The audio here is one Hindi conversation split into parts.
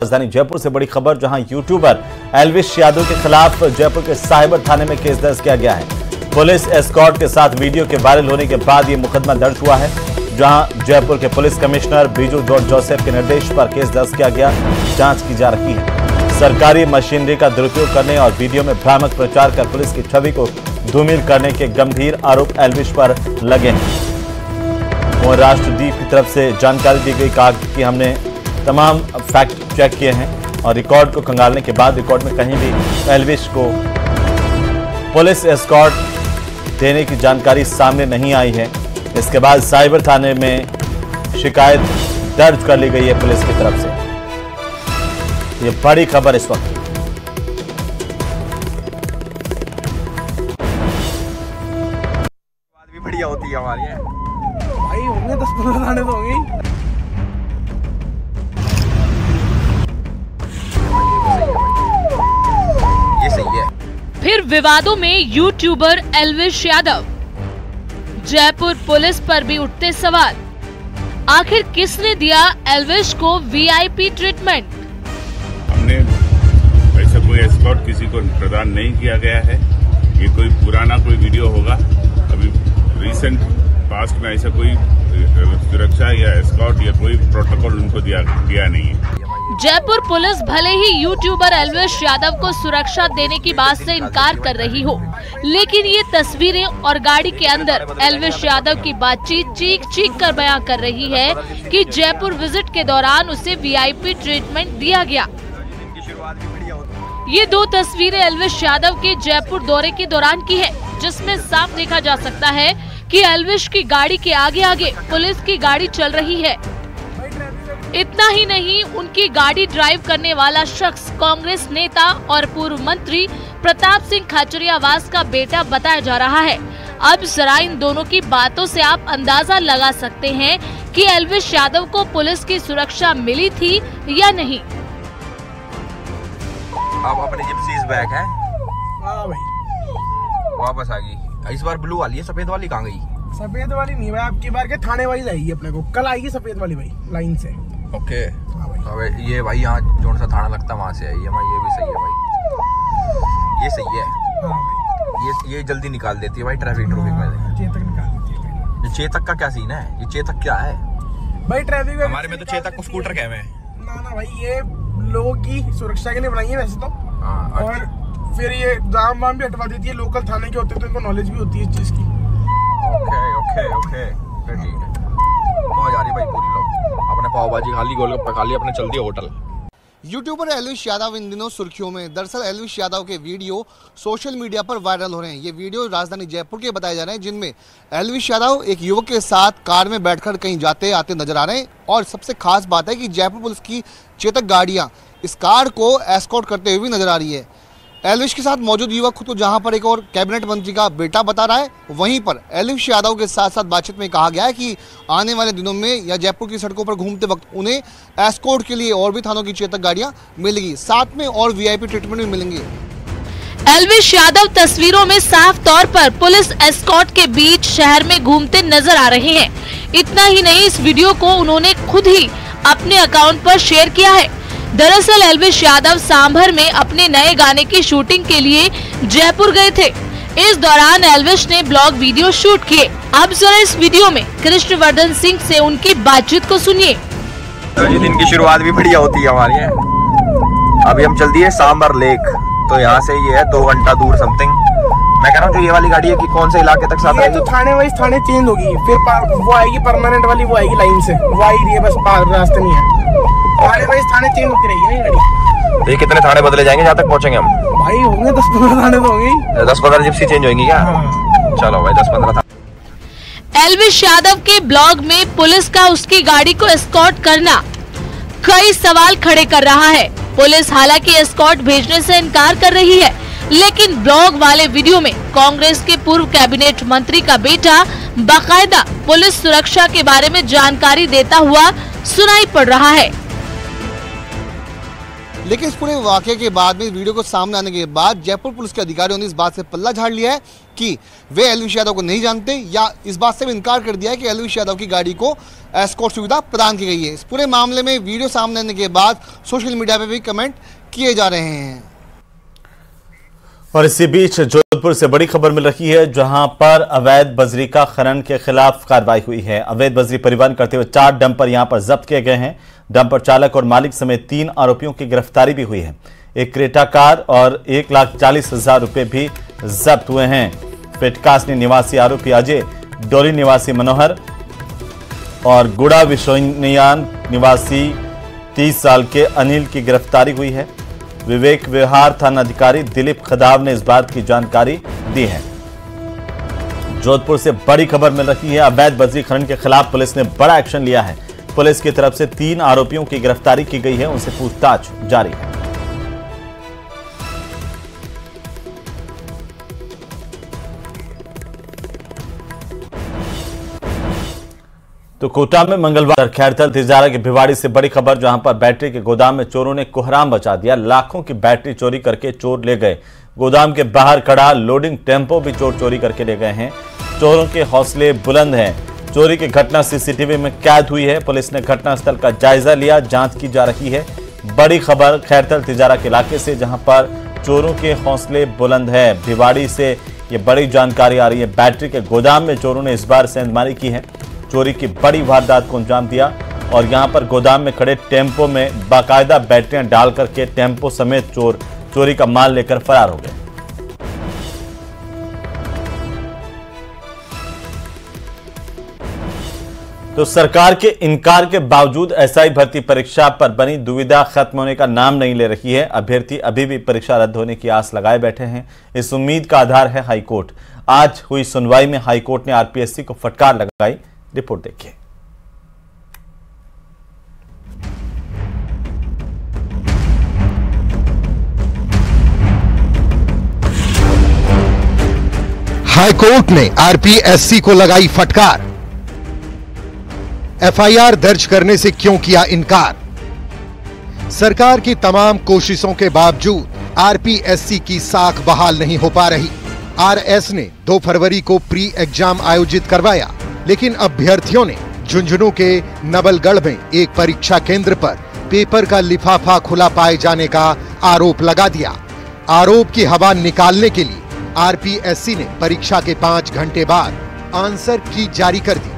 राजधानी जयपुर से बड़ी खबर, जहां यूट्यूबर एल्विश यादव के खिलाफ जयपुर के साइबर थाने में केस दर्ज किया गया है। पुलिस एस्कॉर्ट के साथ वीडियो के वायरल होने के बाद यह मुकदमा दर्ज हुआ है, जहां जयपुर के पुलिस कमिश्नर बीजू जोसेफ के निर्देश पर केस दर्ज किया गया। जांच की जा रही है। सरकारी मशीनरी का दुरुपयोग करने और वीडियो में भ्रामक प्रचार कर पुलिस की छवि को धूमिल करने के गंभीर आरोप एल्विश पर लगे हैं। और राष्ट्रदीप की तरफ से जानकारी दी गई, कहा कि हमने तमाम फैक्ट चेक किए हैं और रिकॉर्ड को खंगालने के बाद रिकॉर्ड में कहीं भी एल्विश को पुलिस एस्कॉर्ट देने की जानकारी सामने नहीं आई है। इसके बाद साइबर थाने में शिकायत दर्ज कर ली गई है पुलिस की तरफ से। ये बड़ी खबर इस वक्त। बात भी बढ़िया होती है हमारी है भाई, होंगे 10-15 थाने तो होंगे। ये सही है। फिर विवादों में यूट्यूबर एल्विश यादव, जयपुर पुलिस पर भी उठते सवाल। आखिर किसने दिया एल्विश को वीआईपी ट्रीटमेंट? हमने ऐसा कोई एस्कॉर्ट किसी को प्रदान नहीं किया गया है। ये कोई पुराना कोई वीडियो होगा। अभी रिसेंट पास्ट में ऐसा कोई सुरक्षा या एस्कॉर्ट या कोई प्रोटोकॉल उनको दिया नहीं है। जयपुर पुलिस भले ही यूट्यूबर एल्विश यादव को सुरक्षा देने की बात से इनकार कर रही हो, लेकिन ये तस्वीरें और गाड़ी के अंदर एल्विश यादव की बातचीत चीख कर बयां कर रही है कि जयपुर विजिट के दौरान उसे वीआईपी ट्रीटमेंट दिया गया। ये दो तस्वीरें एल्विश यादव के जयपुर दौरे के दौरान की है, जिसमें साफ देखा जा सकता है कि एल्विश की गाड़ी के आगे आगे पुलिस की गाड़ी चल रही है। इतना ही नहीं, उनकी गाड़ी ड्राइव करने वाला शख्स कांग्रेस नेता और पूर्व मंत्री प्रताप सिंह खाचरियावास का बेटा बताया जा रहा है। अब जरा इन दोनों की बातों से आप अंदाजा लगा सकते हैं कि एल्विश यादव को पुलिस की सुरक्षा मिली थी या नहीं। अब अपने जिप्सीज बैग है। हाँ भाई, वापस आ गई। इस बार ब्लू वाली है, सफेद वाली कहाँ गई? सफेद वाली नहीं भाई, आपकी बार के थाने वाली आएगी अपने को, कल आएगी सफेद वाली भाई लाइन से। ओके। हाँ भाई। अब ये भाई यहाँ जो सा थाना लगता है वहाँ से आई है। ये भी सही है भाई, ये सही है। हाँ भाई, ये जल्दी निकाल देती है भाई ट्रैफिक में। चेतक निकाल देती है भाई। ये चेतक का क्या सीन है? ये चेतक क्या है भाई? ट्रैफिक हमारे में तो चेतक को स्कूटर कहते हैं। ना भाई, ये लोगों की सुरक्षा के लिए बनाई है वैसे तो। हाँ, और फिर ये जाम वाम भी हटवा देती है। लोकल थाने के होते हैं तो इनको नॉलेज भी होती है इस चीज की। ओके फिर ठीक है। मौज आ रही भाई पूरी। लोग अपने पाव भाजी खा ली, गोलगप्पे खा ली, अपने चल दिए होटल। यूट्यूबर एल्विश यादव इन दिनों सुर्खियों में। दरअसल एल्विश यादव के वीडियो सोशल मीडिया पर वायरल हो रहे हैं। ये वीडियो राजधानी जयपुर के बताए जा रहे हैं, जिनमें एल्विश यादव एक युवक के साथ कार में बैठकर कहीं जाते आते नजर आ रहे हैं। और सबसे खास बात है कि जयपुर पुलिस की चेतक गाड़ियां इस कार को एस्कॉर्ट करते हुए भी नजर आ रही है। एल्विश के साथ मौजूद युवक खुद को जहां पर एक और कैबिनेट मंत्री का बेटा बता रहा है, वहीं पर एल्विश यादव के साथ साथ बातचीत में कहा गया है कि आने वाले दिनों में या जयपुर की सड़कों पर घूमते वक्त उन्हें एस्कॉर्ट के लिए और भी थानों की चेतक गाड़ियां मिलेगी, साथ में और वीआईपी ट्रीटमेंट भी मिलेंगे। एल्विश यादव तस्वीरों में साफ तौर पर पुलिस एस्कॉर्ट के बीच शहर में घूमते नजर आ रहे हैं। इतना ही नहीं, इस वीडियो को उन्होंने खुद ही अपने अकाउंट पर शेयर किया है। दरअसल एल्विश यादव सांभर में अपने नए गाने की शूटिंग के लिए जयपुर गए थे। इस दौरान एल्विश ने ब्लॉग वीडियो शूट किए। अब जरा इस वीडियो में कृष्णवर्धन सिंह से उनकी बातचीत को सुनिए। तो ये दिन की शुरुआत भी बढ़िया होती है हमारी है। अभी हम चल दिए सांभर लेक, तो यहाँ से ये है 2 घंटा दूर समथिंग। मैं कह रहा हूँ जो ये वाली गाड़ी है कि कौन से इलाके तक साथ आएगी? तो थाने वाइज थाने चेंज होगी, फिर वो आएगी परमानेंट वाली, वो आएगी लाइन से। वो आई रही है, बस रास्ते नहीं है। थाने वाइज थाने चेंज होती रहेगी ना गाड़ी। तो ये कितने थाने बदले जाएंगे जहाँ तक पहुँचेंगे हम? भाई होंगे 10-15 थाने तो होंगे। 10-15 जिप्सी चेंज होंगी क्या? हाँ। चलो भाई 10-15 थाने। एल्विश यादव के ब्लॉग में पुलिस का उसकी गाड़ी को एस्कॉर्ट करना कई सवाल खड़े कर रहा है। पुलिस हालांकि एस्कॉर्ट भेजने से इनकार कर रही है, लेकिन ब्लॉग वाले वीडियो में कांग्रेस के पूर्व कैबिनेट मंत्री का बेटा बाकायदा पुलिस सुरक्षा के बारे में जानकारी देता हुआ सुनाई पड़ रहा है। लेकिन इस पूरे वाकये के बाद में, इस वीडियो को सामने आने के बाद जयपुर पुलिस के अधिकारियों ने इस बात से पल्ला झाड़ लिया है कि वे एल्विश यादव को नहीं जानते, या इस बात से भी इनकार कर दिया है कि एल्विश यादव की गाड़ी को एस्कॉर्ट सुविधा प्रदान की गई है। इस पूरे मामले में वीडियो सामने आने के बाद सोशल मीडिया पर भी कमेंट किए जा रहे हैं। और इसी बीच जोधपुर से बड़ी खबर मिल रही है, जहां पर अवैध बजरी का खनन के खिलाफ कार्रवाई हुई है। अवैध बजरी परिवहन करते हुए 4 डंपर यहां पर जब्त किए गए हैं। डंपर चालक और मालिक समेत 3 आरोपियों की गिरफ्तारी भी हुई है। एक क्रेटा कार और 1,40,000 रुपए भी जब्त हुए हैं। पेटकासनी निवासी आरोपी अजय, डोली निवासी मनोहर और गुड़ा विशोनियान निवासी 30 साल के अनिल की गिरफ्तारी हुई है। विवेक विहार थानाधिकारी दिलीप खदाव ने इस बात की जानकारी दी है। जोधपुर से बड़ी खबर मिल रही है, अवैध बजरी खनन के खिलाफ पुलिस ने बड़ा एक्शन लिया है। पुलिस की तरफ से 3 आरोपियों की गिरफ्तारी की गई है, उनसे पूछताछ जारी है। तो कोटा में मंगलवार खैरथल तिजारा की भिवाड़ी से बड़ी खबर, जहां पर बैटरी के गोदाम में चोरों ने कोहराम मचा दिया। लाखों की बैटरी चोरी करके चोर ले गए। गोदाम के बाहर खड़ा लोडिंग टेम्पो भी चोर चोरी करके ले गए हैं। चोरों के हौसले बुलंद हैं। चोरी की घटना सीसीटीवी में कैद हुई है। पुलिस ने घटनास्थल का जायजा लिया, जांच की जा रही है। बड़ी खबर खैरथल तिजारा के इलाके से, जहां पर चोरों के हौसले बुलंद है। भिवाड़ी से ये बड़ी जानकारी आ रही है। बैटरी के गोदाम में चोरों ने इस बार सेंधमारी की है। चोरी की बड़ी वारदात को अंजाम दिया और यहां पर गोदाम में खड़े टेम्पो में बाकायदा बैटरियां डाल करके टेम्पो समेत चोर चोरी का माल लेकर फरार हो गए। तो सरकार के इनकार के बावजूद एसआई भर्ती परीक्षा पर बनी दुविधा खत्म होने का नाम नहीं ले रही है। अभ्यर्थी अभी भी परीक्षा रद्द होने की आस लगाए बैठे हैं। इस उम्मीद का आधार है हाईकोर्ट। आज हुई सुनवाई में हाईकोर्ट ने आरपीएससी को फटकार लगाई। रिपोर्ट देखिए। हाईकोर्ट ने आरपीएससी को लगाई फटकार। एफआईआर दर्ज करने से क्यों किया इनकार? सरकार की तमाम कोशिशों के बावजूद आरपीएससी की साख बहाल नहीं हो पा रही। आरएस ने 2 फरवरी को प्री एग्जाम आयोजित करवाया, लेकिन अभ्यर्थियों ने झुंझुनू के नवलगढ़ में एक परीक्षा केंद्र पर पेपर का लिफाफा खुला पाए जाने का आरोप लगा दिया। आरोप की हवा निकालने के लिए आरपीएससी ने परीक्षा के 5 घंटे बाद आंसर की जारी कर दी।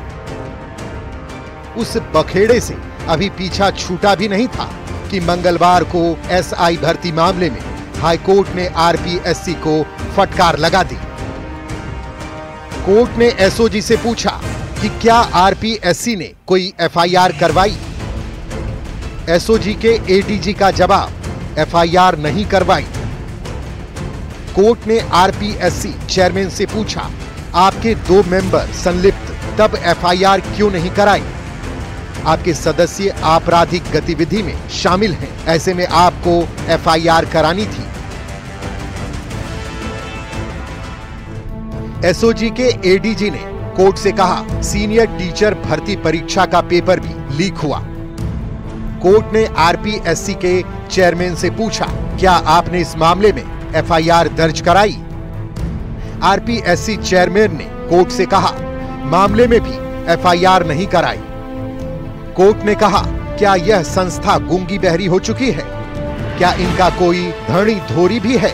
उस बखेड़े से अभी पीछा छूटा भी नहीं था कि मंगलवार को एसआई भर्ती मामले में हाईकोर्ट ने आरपीएससी को फटकार लगा दी। कोर्ट ने एसओजी से पूछा कि क्या आरपीएससी ने कोई एफआईआर करवाई। एसओजी के एडीजी का जवाब, एफआईआर नहीं करवाई। कोर्ट ने आरपीएससी चेयरमैन से पूछा, आपके 2 मेंबर संलिप्त, तब एफआईआर क्यों नहीं कराई? आपके सदस्य आपराधिक गतिविधि में शामिल हैं, ऐसे में आपको एफआईआर करानी थी। एसओजी के एडीजी ने कोर्ट से कहा, सीनियर टीचर भर्ती परीक्षा का पेपर भी लीक हुआ। कोर्ट ने आरपीएससी के चेयरमैन से पूछा, क्या आपने इस मामले में एफआईआर दर्ज कराई? आरपीएससी चेयरमैन ने कोर्ट से कहा, मामले में भी एफआईआर नहीं कराई। कोर्ट ने कहा, क्या यह संस्था गूंगी बहरी हो चुकी है? क्या इनका कोई धनी धोरी भी है?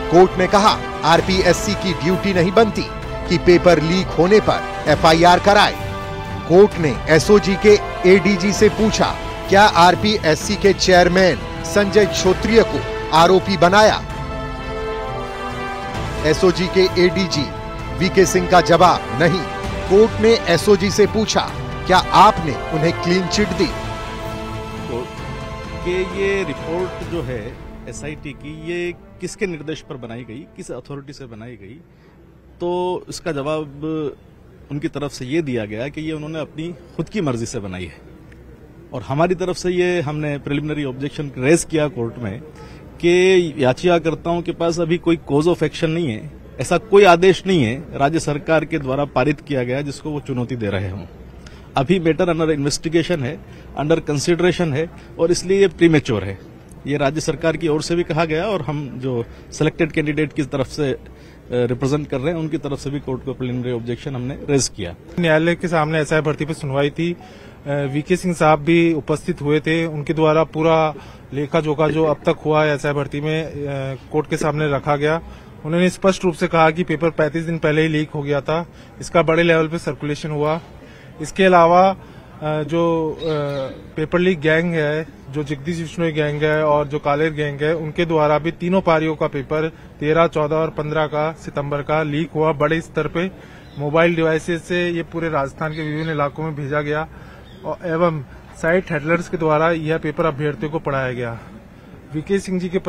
कोर्ट ने कहा, आरपीएससी की ड्यूटी नहीं बनती कि पेपर लीक होने पर एफआईआर कराए। कोर्ट ने एसओजी के एडीजी से पूछा, क्या आरपीएससी के चेयरमैन संजय क्षोत्रिय को आरोपी बनाया? एसओजी के एडीजी वीके सिंह का जवाब, नहीं। कोर्ट ने एसओजी से पूछा, क्या आपने उन्हें क्लीन चिट दी? कि ये रिपोर्ट जो है एसआईटी की, ये किसके निर्देश पर बनाई गई, किस अथॉरिटी से बनाई गई? तो इसका जवाब उनकी तरफ से ये दिया गया कि ये उन्होंने अपनी खुद की मर्जी से बनाई है। और हमारी तरफ से ये हमने प्रिलिमिनरी ऑब्जेक्शन रेज किया कोर्ट में कि याचिकाकर्ताओं के पास अभी कोई कॉज ऑफ एक्शन नहीं है, ऐसा कोई आदेश नहीं है राज्य सरकार के द्वारा पारित किया गया जिसको वो चुनौती दे रहे हों। अभी मैटर अंडर इन्वेस्टिगेशन है, अंडर कंसिडरेशन है और इसलिए ये प्रीमेच्योर है। ये राज्य सरकार की ओर से भी कहा गया और हम जो सिलेक्टेड कैंडिडेट की तरफ से रिप्रेजेंट कर रहे हैं उनकी तरफ से भी कोर्ट को प्रिलिमिनरी ऑब्जेक्शन हमने रेज किया। न्यायालय के सामने एसआई भर्ती पर सुनवाई थी, वीके सिंह साहब भी उपस्थित हुए थे। उनके द्वारा पूरा लेखा जोखा जो अब तक हुआ है एसआई भर्ती में कोर्ट के सामने रखा गया। उन्होंने स्पष्ट रूप से कहा कि पेपर 35 दिन पहले ही लीक हो गया था, इसका बड़े लेवल पे सर्कुलेशन हुआ। इसके अलावा जो पेपर लीक गैंग है, जो जगदीश बिश्नोई गैंग है और जो कालेर गैंग है, उनके द्वारा भी तीनों पारियों का पेपर 13, 14 और 15 का सितंबर का लीक हुआ। बड़े स्तर पे मोबाइल डिवाइसेज से ये पूरे राजस्थान के विभिन्न इलाकों में भेजा गया और एवं साइट हैंडलर्स के द्वारा यह पेपर अभ्यर्थियों को पढ़ाया गया। वीके सिंह जी के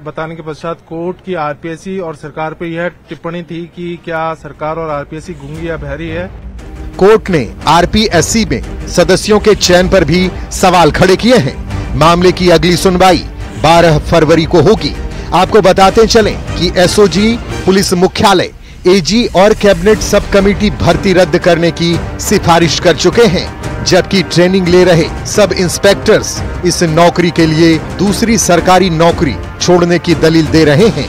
बताने के पश्चात कोर्ट की आरपीएससी और सरकार पर यह टिप्पणी थी कि क्या सरकार और आरपीएससी गूंगी या बहरी है। कोर्ट ने आरपीएससी में सदस्यों के चयन पर भी सवाल खड़े किए हैं। मामले की अगली सुनवाई 12 फरवरी को होगी। आपको बताते चलें कि एसओजी, पुलिस मुख्यालय, एजी और कैबिनेट सब कमेटी भर्ती रद्द करने की सिफारिश कर चुके हैं, जबकि ट्रेनिंग ले रहे सब इंस्पेक्टर्स इस नौकरी के लिए दूसरी सरकारी नौकरी छोड़ने की दलील दे रहे हैं।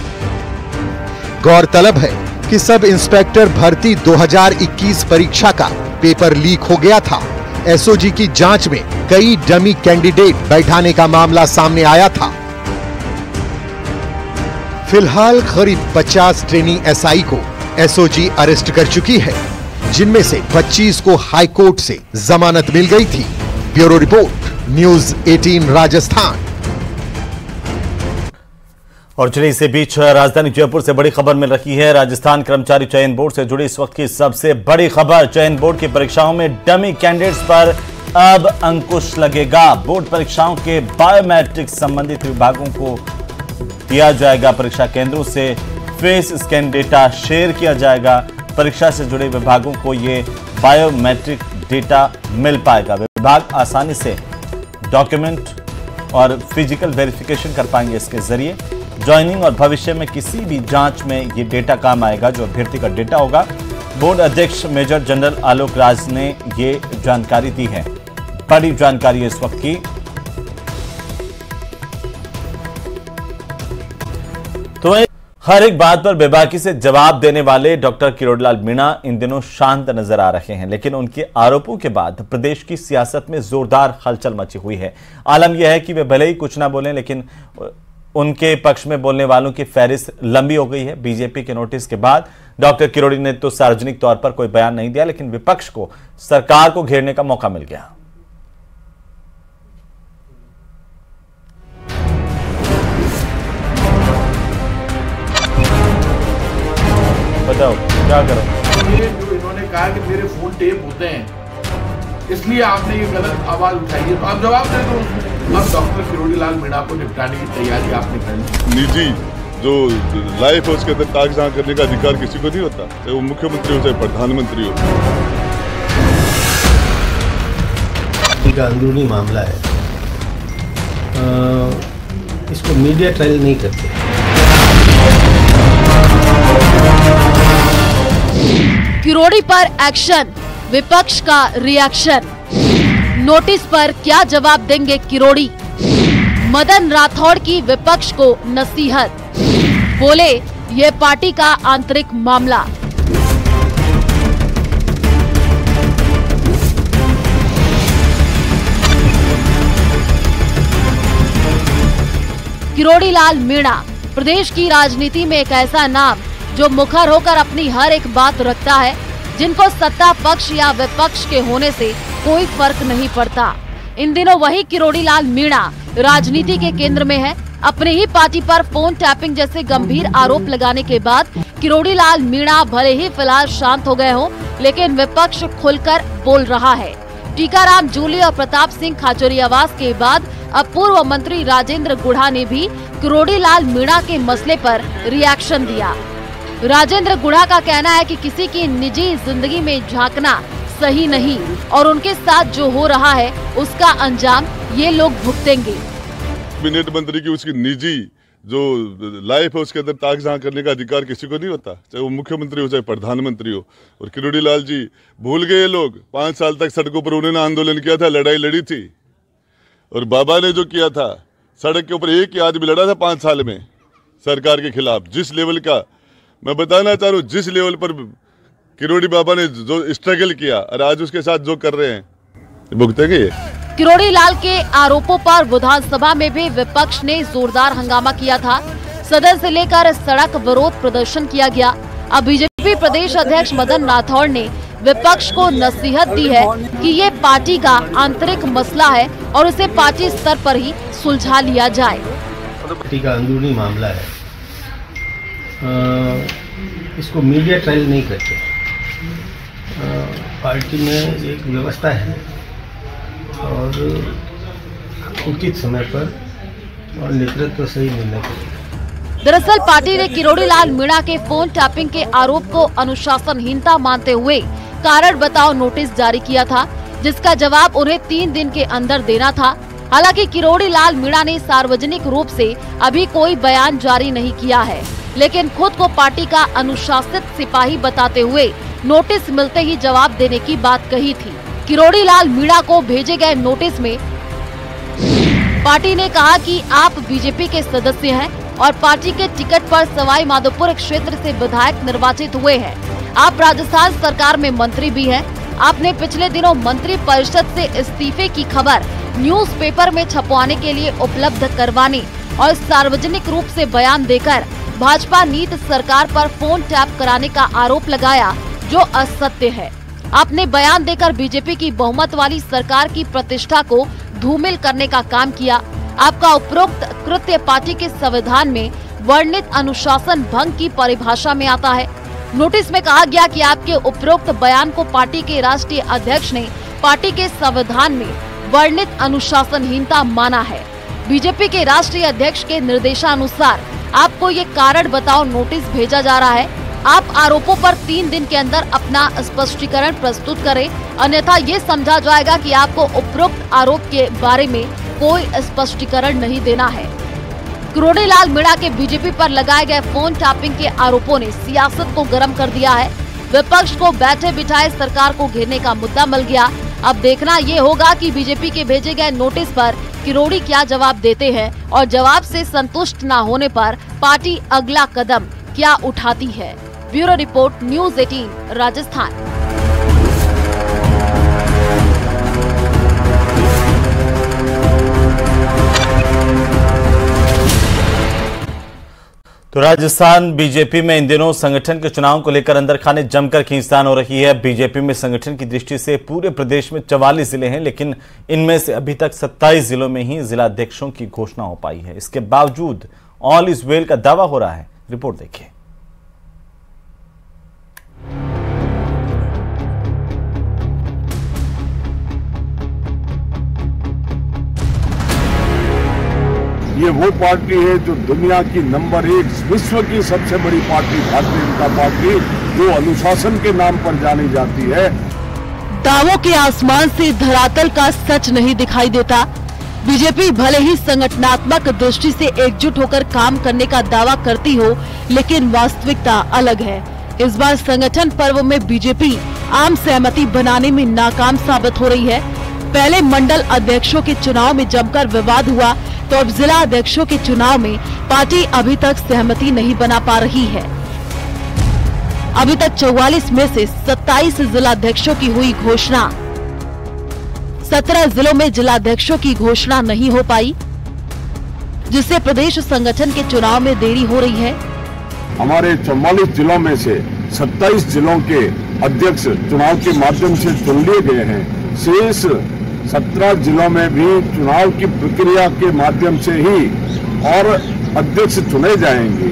गौरतलब है कि सब इंस्पेक्टर भर्ती 2021 परीक्षा का पेपर लीक हो गया था। एसओजी की जांच में कई डमी कैंडिडेट बैठाने का मामला सामने आया था। फिलहाल करीब 50 ट्रेनी एसआई को एसओजी अरेस्ट कर चुकी है, जिनमें से 25 को हाई कोर्ट से जमानत मिल गई थी। Bureau report, news 18 Rajasthan. और चलिए इसी बीच राजधानी जयपुर से बड़ी खबर मिल रही है। राजस्थान कर्मचारी चयन बोर्ड से जुड़ी इस वक्त की सबसे बड़ी खबर। चयन बोर्ड की परीक्षाओं में डमी कैंडिडेट्स पर अब अंकुश लगेगा। बोर्ड परीक्षाओं के बायोमेट्रिक संबंधित विभागों को दिया जाएगा। परीक्षा केंद्रों से फेस स्कैन डेटा शेयर किया जाएगा। परीक्षा से जुड़े विभागों को ये बायोमेट्रिक डेटा मिल पाएगा। विभाग आसानी से डॉक्यूमेंट और फिजिकल वेरिफिकेशन कर पाएंगे। इसके जरिए ज्वाइनिंग और भविष्य में किसी भी जांच में ये डेटा काम आएगा, जो अभ्यर्थी का डेटा होगा। बोर्ड अध्यक्ष मेजर जनरल आलोक राज ने ये जानकारी दी है। बड़ी जानकारी है इस वक्त की। तो हर एक बात पर बेबाकी से जवाब देने वाले डॉक्टर किरोड़ीलाल मीणा इन दिनों शांत नजर आ रहे हैं, लेकिन उनके आरोपों के बाद प्रदेश की सियासत में जोरदार हलचल मची हुई है। आलम यह है कि वे भले ही कुछ ना बोलें, लेकिन उनके पक्ष में बोलने वालों की फहरिस्त लंबी हो गई है। बीजेपी के नोटिस के बाद डॉक्टर किरोड़ी ने तो सार्वजनिक तौर पर कोई बयान नहीं दिया, लेकिन विपक्ष को सरकार को घेरने का मौका मिल गया। बताओ क्या करो। ये जो इन्होंने कहा कि मेरे फोन टेप होते हैं, इसलिए आपने ये गलत आवाज उठाई है, तो आप जवाब दे दो। अब डॉक्टर किरोड़ीलाल मीणा को निपटाने की तैयारी आपने कर ली। निजी जो लाइफ है उसके अंदर ताक-झांक करने का अधिकार किसी को नहीं होता, चाहे वो मुख्यमंत्री हो चाहे प्रधानमंत्री हो। का अंदरूनी मामला है, इसको मीडिया ट्रायल नहीं करते। किरोड़ी पर एक्शन, विपक्ष का रिएक्शन। नोटिस पर क्या जवाब देंगे किरोड़ी? मदन राठौड़ की विपक्ष को नसीहत, बोले ये पार्टी का आंतरिक मामला। किरोड़ीलाल मीणा प्रदेश की राजनीति में एक ऐसा नाम जो मुखर होकर अपनी हर एक बात रखता है, जिनको सत्ता पक्ष या विपक्ष के होने से कोई फर्क नहीं पड़ता। इन दिनों वही किरोड़ीलाल मीणा राजनीति के केंद्र में है। अपनी ही पार्टी पर फोन टैपिंग जैसे गंभीर आरोप लगाने के बाद किरोड़ीलाल मीणा भले ही फिलहाल शांत हो गए हों, लेकिन विपक्ष खुलकर बोल रहा है। टीकाराम जूली और प्रताप सिंह खाचरियावास के बाद अब पूर्व मंत्री राजेंद्र गुढ़ा ने भी किरोड़ीलाल मीणा के मसले पर रिएक्शन दिया। राजेंद्र गुढ़ा का कहना है कि किसी की निजी जिंदगी में झांकना सही नहीं और उनके साथ जो हो रहा है उसका अंजाम ये लोग भुगतेंगे। कैबिनेट मंत्री की उसकी निजी जो लाइफ है उसके अंदर ताक-झांक करने का अधिकार किसी को नहीं होता, चाहे वो मुख्यमंत्री हो चाहे प्रधानमंत्री हो। और किरोड़ीलाल जी भूल गए लोग, 5 साल तक सड़कों पर उन्होंने आंदोलन किया था, लड़ाई लड़ी थी। और बाबा ने जो किया था सड़क के ऊपर एक ही आदमी लड़ा था 5 साल में सरकार के खिलाफ। जिस लेवल का मैं बताना चाह रहा हूँ, जिस लेवल पर किरोड़ी बाबा ने जो स्ट्रगल किया और आज उसके साथ जो कर रहे हैं भुगतेंगे ये। किरोड़ी लाल के आरोपों पर विधानसभा में भी विपक्ष ने जोरदार हंगामा किया था। सदन से लेकर सड़क विरोध प्रदर्शन किया गया। अब बीजेपी प्रदेश अध्यक्ष मदन राठौड़ ने विपक्ष को नसीहत दी है कि ये पार्टी का आंतरिक मसला है और उसे पार्टी स्तर पर ही सुलझा लिया जाए। पार्टी का अंदरूनी मामला है, इसको मीडिया ट्रायल नहीं करते। पार्टी में एक व्यवस्था है और उचित समय पर और नेतृत्व सही निर्णय करेगा। दरअसल पार्टी ने किरोड़ी लाल मीणा के फोन टैपिंग के आरोप को अनुशासनहीनता मानते हुए कारण बताओ नोटिस जारी किया था, जिसका जवाब उन्हें 3 दिन के अंदर देना था। हालांकि किरोड़ी लाल मीणा ने सार्वजनिक रूप से अभी कोई बयान जारी नहीं किया है, लेकिन खुद को पार्टी का अनुशासित सिपाही बताते हुए नोटिस मिलते ही जवाब देने की बात कही थी। किरोड़ी लाल मीणा को भेजे गए नोटिस में पार्टी ने कहा कि आप बीजेपी के सदस्य हैं और पार्टी के टिकट पर सवाई माधोपुर क्षेत्र से विधायक निर्वाचित हुए हैं। आप राजस्थान सरकार में मंत्री भी हैं। आपने पिछले दिनों मंत्री परिषद से इस्तीफे की खबर न्यूज़पेपर में छपवाने के लिए उपलब्ध करवाने और सार्वजनिक रूप से बयान देकर भाजपा नीति सरकार पर फोन टैप कराने का आरोप लगाया, जो असत्य है। आपने बयान देकर बीजेपी की बहुमत वाली सरकार की प्रतिष्ठा को धूमिल करने का काम किया। आपका उपरोक्त कृत्य पार्टी के संविधान में वर्णित अनुशासन भंग की परिभाषा में आता है। नोटिस में कहा गया कि आपके उपरोक्त बयान को पार्टी के राष्ट्रीय अध्यक्ष ने पार्टी के संविधान में वर्णित अनुशासनहीनता माना है। बीजेपी के राष्ट्रीय अध्यक्ष के निर्देशानुसार आपको ये कारण बताओ नोटिस भेजा जा रहा है। आप आरोपों पर 3 दिन के अंदर अपना स्पष्टीकरण प्रस्तुत करें, अन्यथा ये समझा जाएगा कि आपको उपरोक्त आरोप के बारे में कोई स्पष्टीकरण नहीं देना है। किरोड़ी लाल मीणा के बीजेपी पर लगाए गए फोन टैपिंग के आरोपों ने सियासत को गर्म कर दिया है। विपक्ष को बैठे बिठाए सरकार को घेरने का मुद्दा मिल गया। अब देखना ये होगा कि बीजेपी के भेजे गए नोटिस पर किरोड़ी क्या जवाब देते हैं और जवाब से संतुष्ट न होने पर पार्टी अगला कदम क्या उठाती है। Bureau report, news 18 Rajasthan. तो राजस्थान बीजेपी में इन दिनों संगठन के चुनाव को लेकर अंदर खाने जमकर खींचतान हो रही है। बीजेपी में संगठन की दृष्टि से पूरे प्रदेश में 44 जिले हैं, लेकिन इनमें से अभी तक 27 जिलों में ही जिलाध्यक्षों की घोषणा हो पाई है। इसके बावजूद ऑल इज वेल का दावा हो रहा है। रिपोर्ट देखिए। ये वो पार्टी है जो दुनिया की नंबर 1 विश्व की सबसे बड़ी पार्टी भारतीय जनता पार्टी, जो अनुशासन के नाम पर जानी जाती है। दावों के आसमान से धरातल का सच नहीं दिखाई देता। बीजेपी भले ही संगठनात्मक दृष्टि से एकजुट होकर काम करने का दावा करती हो, लेकिन वास्तविकता अलग है। इस बार संगठन पर्व में बीजेपी आम सहमति बनाने में नाकाम साबित हो रही है। पहले मंडल अध्यक्षों के चुनाव में जमकर विवाद हुआ, तो अब जिला अध्यक्षों के चुनाव में पार्टी अभी तक सहमति नहीं बना पा रही है। अभी तक 44 में से 27 जिलाध्यक्षों की हुई घोषणा। 17 जिलों में जिलाध्यक्षों की घोषणा नहीं हो पाई, जिससे प्रदेश संगठन के चुनाव में देरी हो रही है। हमारे 44 जिलों में से 27 जिलों के अध्यक्ष चुनाव के माध्यम से चुन लिए गए हैं। शेष 17 जिलों में भी चुनाव की प्रक्रिया के माध्यम से ही और अध्यक्ष चुने जाएंगे।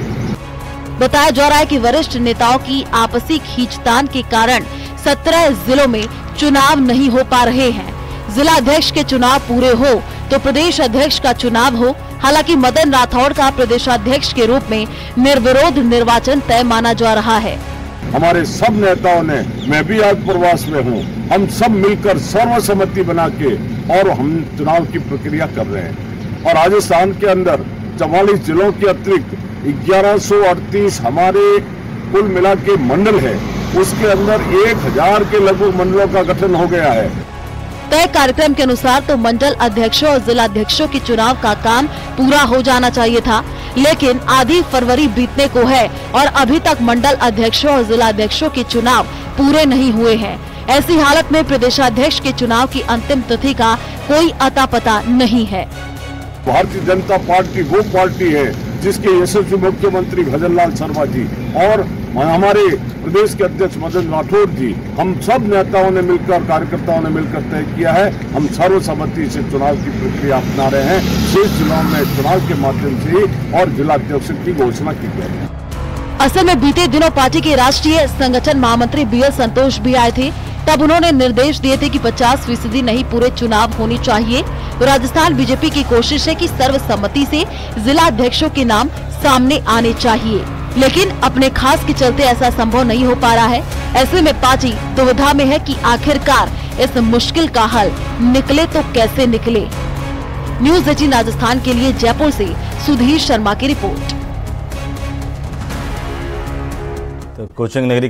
बताया जा रहा है कि वरिष्ठ नेताओं की आपसी खींचतान के कारण 17 जिलों में चुनाव नहीं हो पा रहे हैं। जिला अध्यक्ष के चुनाव पूरे हो तो प्रदेश अध्यक्ष का चुनाव हो। हालांकि मदन राठौड़ का प्रदेशाध्यक्ष के रूप में निर्विरोध निर्वाचन तय माना जा रहा है। हमारे सब नेताओं ने, मैं भी आज प्रवास में हूँ, हम सब मिलकर सर्वसम्मति बना के और हम चुनाव की प्रक्रिया कर रहे हैं। और राजस्थान के अंदर 44 जिलों के अतिरिक्त 1138 हमारे कुल मिला के मंडल है, उसके अंदर 1000 के लगभग मंडलों का गठन हो गया है। तय कार्यक्रम के अनुसार तो मंडल अध्यक्षों और जिला अध्यक्षों के चुनाव का काम पूरा हो जाना चाहिए था, लेकिन आधी फरवरी बीतने को है और अभी तक मंडल अध्यक्षों और जिला अध्यक्षों के चुनाव पूरे नहीं हुए हैं। ऐसी हालत में प्रदेशाध्यक्ष के चुनाव की अंतिम तिथि का कोई अता पता नहीं है। भारतीय जनता पार्टी वो पार्टी है जिसके यशस्वी मुख्यमंत्री भजन लाल शर्मा जी और हमारे प्रदेश के अध्यक्ष मदन राठौड़ जी, हम सब नेताओं ने मिलकर, कार्यकर्ताओं ने मिलकर तय किया है, हम सर्वसम्मति से चुनाव की प्रक्रिया अपना रहे हैं। शेष जिलों में चुनाव के माध्यम से और जिलाध्यक्ष की घोषणा की गई है। असल में बीते दिनों पार्टी के राष्ट्रीय संगठन महामंत्री BL संतोष भी आए थे। तब उन्होंने निर्देश दिए थे कि 50% नहीं पूरे चुनाव होने चाहिए। तो राजस्थान बीजेपी की कोशिश है कि सर्वसम्मति से जिला अध्यक्षों के नाम सामने आने चाहिए, लेकिन अपने खास के चलते ऐसा संभव नहीं हो पा रहा है। ऐसे में पार्टी दुविधा में है कि आखिरकार इस मुश्किल का हल निकले तो कैसे निकले। न्यूज़ 18 राजस्थान के लिए जयपुर से सुधीर शर्मा की रिपोर्ट। तो कोचिंग नगरी